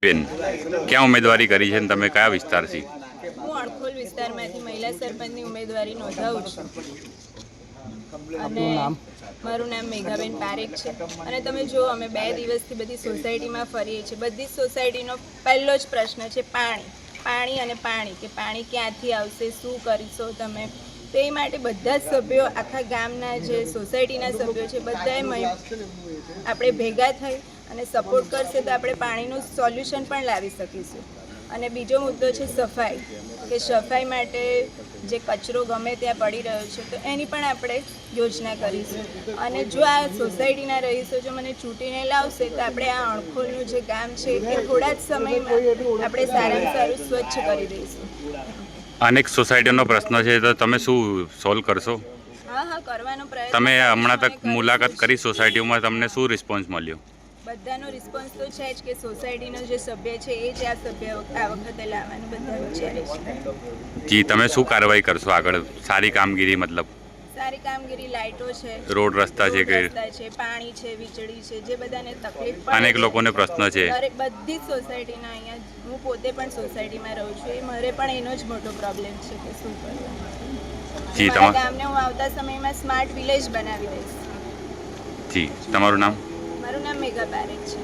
બેન, ક્યાં ઉમેદવારી કરી છે અને તમે કયા વિસ્તારથી? હું અણખોલ વિસ્તારમાંથી મહિલા સરપંચની ઉમેદવારી નોંધાવું છું અને મારું નામ મેઘાબેન પારેખ છે. અને તમે જુઓ, અમે 2 દિવસથી બધી સોસાયટીમાં ફરીએ છીએ. બધી જ સોસાયટીનો પહેલો જ પ્રશ્ન છે પાણી અને પાણી, કે પાણી ક્યાંથી આવશે, શું કરીશો તમે. તો એ માટે બધા જ સભ્યો, આખા ગામના જે સોસાયટીના સભ્યો છે, બધાએ આપણે ભેગા થઈ અને સપોર્ટ કરશે તો આપણે પાણીનું સોલ્યુશન પણ લાવી શકીશું. અને બીજો મુદ્દો છે સફાઈ, કે સફાઈ માટે જે કચરો ગમે ત્યાં પડી રહ્યો છે તો એની પણ આપણે યોજના કરીશું. અને જો આ સોસાયટીના રહીશો જો મને ચૂંટીને લાવશે તો આપણે આ અણખોલનું જે ગામ છે એ થોડા જ સમયમાં આપણે સારામાં સારું સ્વચ્છ કરી દઈશું. અનેક સોસાયટીનો પ્રશ્ન છે, તો તમે શું સોલ્વ કરશો? હા, કરવાનો પ્રયત્ન. તમે હમણાં તક મુલાકાત કરી સોસાયટીઓમાં, તમને શું રિસ્પોન્સ મળ્યો? બધાનો રિસ્પોન્સ તો છે જ કે સોસાયટીનો જે સભ્ય છે એ જ આ સભ્ય આ વખતે લાવવાનું બધા વિચારે છે. જી, તમે શું કાર્યવાહી કરશો આગળ? સારી કામગીરી મતલબ સારી કામગીરી, લાઇટો છે, રોડ રસ્તા છે, પાણી છે, વીજળી છે, જે બધાને તકલીફ અનેક લોકોને પ્રશ્ન છે. બધી જ સોસાયટીના, અહીંયા હું પોતે પણ સોસાયટીમાં રહું છું, એ મારે પણ એનો જ મોટો પ્રોબ્લેમ છે કે શું કરવું. જી, મારા ગામને હું આવતા સમયમાં સ્માર્ટ વિલેજ બનાવી દઈશ. જી, તમારું નામ? મારું નામ મેઘા પારેખ છે.